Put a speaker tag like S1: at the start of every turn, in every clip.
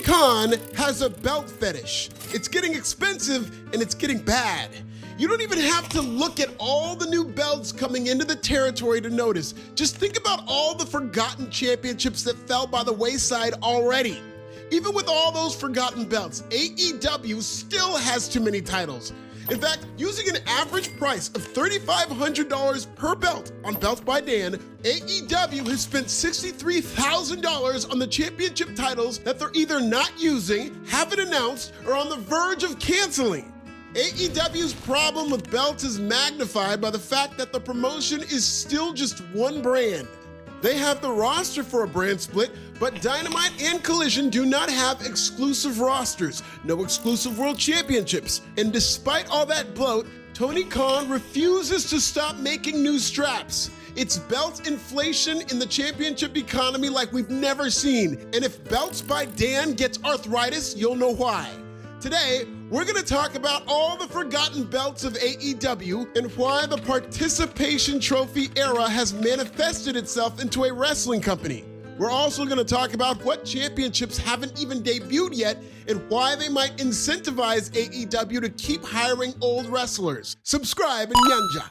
S1: Khan has a belt fetish. It's getting expensive and it's getting bad. You don't even have to look at all the new belts coming into the territory to notice. Just think about all the forgotten championships that fell by the wayside already. Even with all those forgotten belts, AEW still has too many titles. In fact, using an average price of $3,500 per belt on Belts by Dan, AEW has spent $63,000 on the championship titles that they're either not using, haven't announced, or on the verge of canceling. AEW's problem with belts is magnified by the fact that the promotion is still just one brand. They have the roster for a brand split, but Dynamite and Collision do not have exclusive rosters, no exclusive world championships. And despite all that bloat, Tony Khan refuses to stop making new straps. It's belt inflation in the championship economy like we've never seen. And if Belts by Dan gets arthritis, you'll know why. Today, we're gonna talk about all the forgotten belts of AEW and why the participation trophy era has manifested itself into a wrestling company. We're also gonna talk about what championships haven't even debuted yet and why they might incentivize AEW to keep hiring old wrestlers. Subscribe and Nyanja.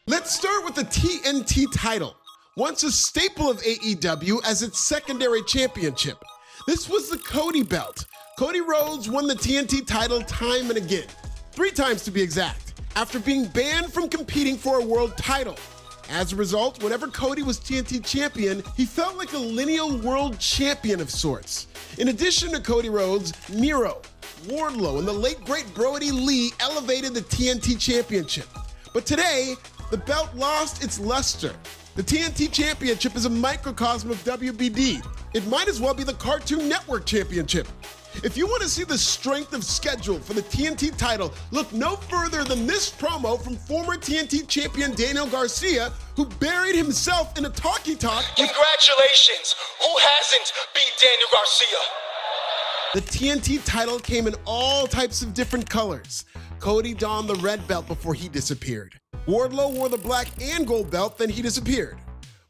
S1: Let's start with the TNT title, once a staple of AEW as its secondary championship. This was the Cody belt. Cody Rhodes won the TNT title time and again, 3 times to be exact, after being banned from competing for a world title. As a result, whenever Cody was TNT champion, he felt like a lineal world champion of sorts. In addition to Cody Rhodes, Miro, Wardlow, and the late great Brody Lee elevated the TNT championship. But today, the belt lost its luster. The TNT Championship is a microcosm of WBD. It might as well be the Cartoon Network Championship. If you want to see the strength of schedule for the TNT title, look no further than this promo from former TNT champion Daniel Garcia, who buried himself in a talkie-talk.
S2: Congratulations! Who hasn't beat Daniel Garcia?
S1: The TNT title came in all types of different colors. Cody donned the red belt before he disappeared. Wardlow wore the black and gold belt, then he disappeared.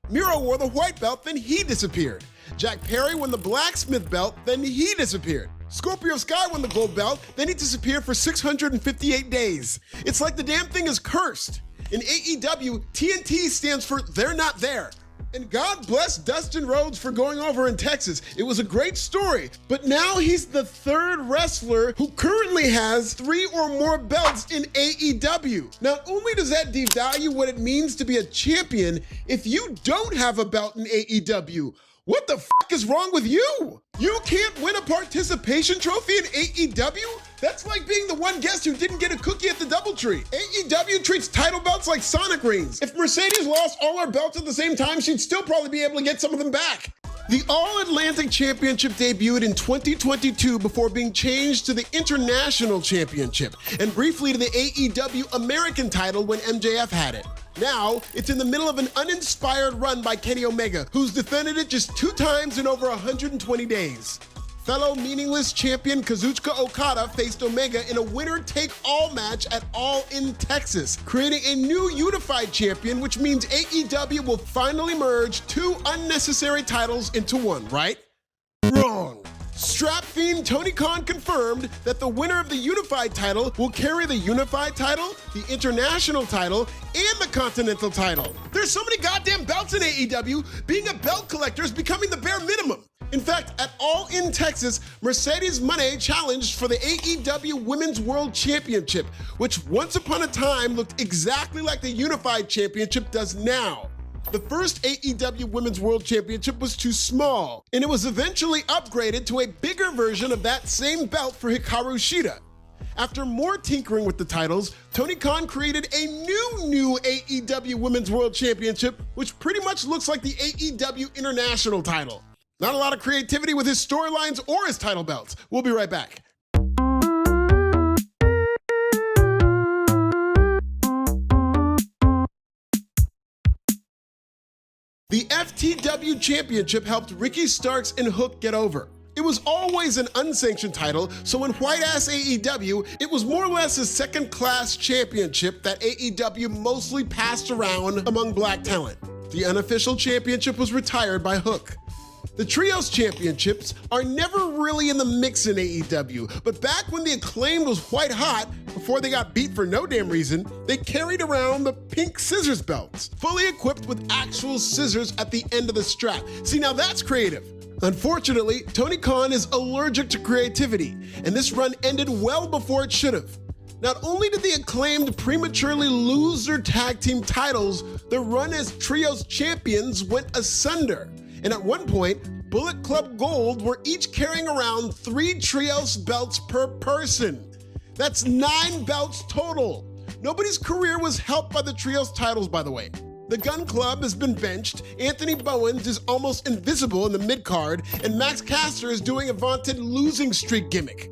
S1: Miro wore the white belt, then he disappeared. Jack Perry won the blacksmith belt, then he disappeared. Scorpio Sky won the gold belt, then he disappeared for 658 days. It's like the damn thing is cursed. In AEW, TNT stands for They're Not There. And God bless Dustin Rhodes for going over in Texas. It was a great story, but now he's the 3rd wrestler who currently has 3 or more belts in AEW. Not only does that devalue what it means to be a champion, if you don't have a belt in AEW, what the fuck is wrong with you? You can't win a participation trophy in AEW? That's like being the one guest who didn't get a cookie at the Doubletree. AEW treats title belts like Sonic rings. If Mercedes lost all her belts at the same time, she'd still probably be able to get some of them back. The All-Atlantic Championship debuted in 2022 before being changed to the International Championship and briefly to the AEW American title when MJF had it. Now, it's in the middle of an uninspired run by Kenny Omega, who's defended it just 2 times in over 120 days. Fellow meaningless champion Kazuchika Okada faced Omega in a winner-take-all match at All In Texas, creating a new unified champion, which means AEW will finally merge 2 unnecessary titles into one, right? Wrong. Strap fiend Tony Khan confirmed that the winner of the unified title will carry the unified title, the international title, and the continental title. There's so many goddamn belts in AEW, being a belt collector is becoming the bare minimum. In fact, at All In Texas, Mercedes Moné challenged for the AEW Women's World Championship, which once upon a time looked exactly like the unified championship does now. The first AEW Women's World Championship was too small, and it was eventually upgraded to a bigger version of that same belt for Hikaru Shida. After more tinkering with the titles, Tony Khan created a new AEW Women's World Championship, which pretty much looks like the AEW International title. Not a lot of creativity with his storylines or his title belts. We'll be right back. The FTW Championship helped Ricky Starks and Hook get over. It was always an unsanctioned title, so in white-ass AEW, it was more or less a second-class championship that AEW mostly passed around among black talent. The unofficial championship was retired by Hook. The Trios Championships are never really in the mix in AEW, but back when the Acclaimed was white hot, before they got beat for no damn reason, they carried around the pink scissors belts, fully equipped with actual scissors at the end of the strap. See, now that's creative. Unfortunately, Tony Khan is allergic to creativity, and this run ended well before it should have. Not only did the Acclaimed prematurely lose their tag team titles, their run as Trios champions went asunder. And at one point, Bullet Club Gold were each carrying around 3 Trios belts per person. That's 9 belts total. Nobody's career was helped by the Trios titles, by the way. The Gun Club has been benched, Anthony Bowens is almost invisible in the mid-card, and Max Caster is doing a vaunted losing streak gimmick.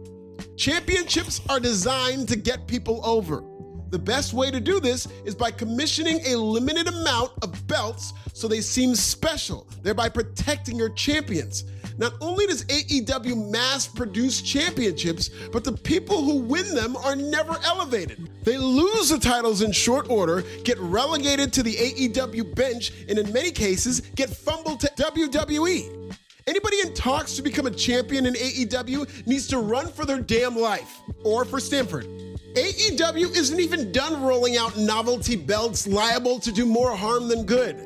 S1: Championships are designed to get people over. The best way to do this is by commissioning a limited amount of belts so they seem special, thereby protecting your champions. Not only does AEW mass produce championships, but the people who win them are never elevated. They lose the titles in short order, get relegated to the AEW bench, and in many cases, get fumbled to WWE. Anybody in talks to become a champion in AEW needs to run for their damn life, or for Stanford. AEW isn't even done rolling out novelty belts liable to do more harm than good.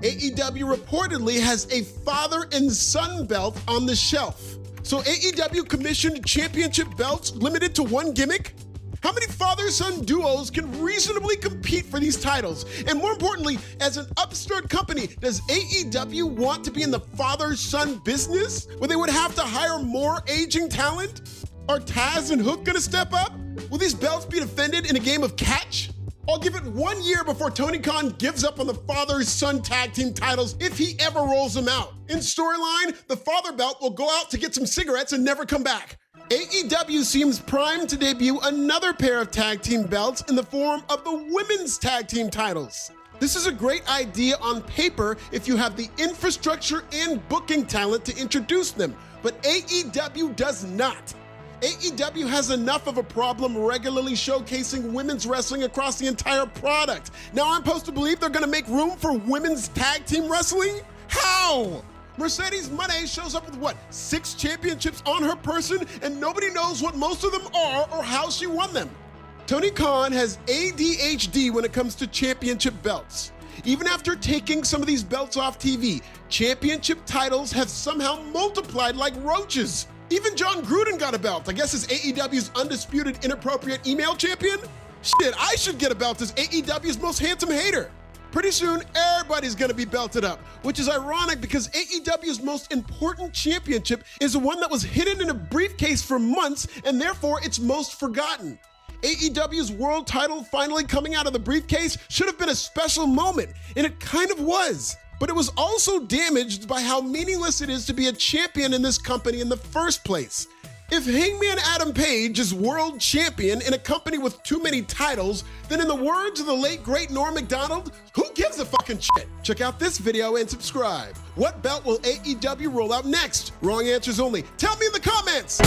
S1: AEW reportedly has a father and son belt on the shelf. So AEW commissioned championship belts limited to one gimmick? How many father-son duos can reasonably compete for these titles? And more importantly, as an upstart company, does AEW want to be in the father-son business, where they would have to hire more aging talent? Are Taz and Hook gonna step up? Will these belts be defended in a game of catch? I'll give it 1 year before Tony Khan gives up on the father-son tag team titles if he ever rolls them out. In storyline, the father belt will go out to get some cigarettes and never come back. AEW seems primed to debut another pair of tag team belts in the form of the women's tag team titles. This is a great idea on paper if you have the infrastructure and booking talent to introduce them, but AEW does not. AEW has enough of a problem regularly showcasing women's wrestling across the entire product. Now I'm supposed to believe they're gonna make room for women's tag team wrestling? How? Mercedes Moné shows up with what, 6 championships on her person, and nobody knows what most of them are or how she won them. Tony Khan has ADHD when it comes to championship belts. Even after taking some of these belts off TV, championship titles have somehow multiplied like roaches. Even John Gruden got a belt. I guess as AEW's undisputed inappropriate email champion? Shit, I should get a belt as AEW's most handsome hater. Pretty soon, everybody's gonna be belted up, which is ironic because AEW's most important championship is the one that was hidden in a briefcase for months and therefore it's most forgotten. AEW's world title finally coming out of the briefcase should have been a special moment, and it kind of was. But it was also damaged by how meaningless it is to be a champion in this company in the first place. If Hangman Adam Page is world champion in a company with too many titles, then in the words of the late great Norm Macdonald, who gives a fucking shit? Check out this video and subscribe. What belt will AEW roll out next? Wrong answers only. Tell me in the comments!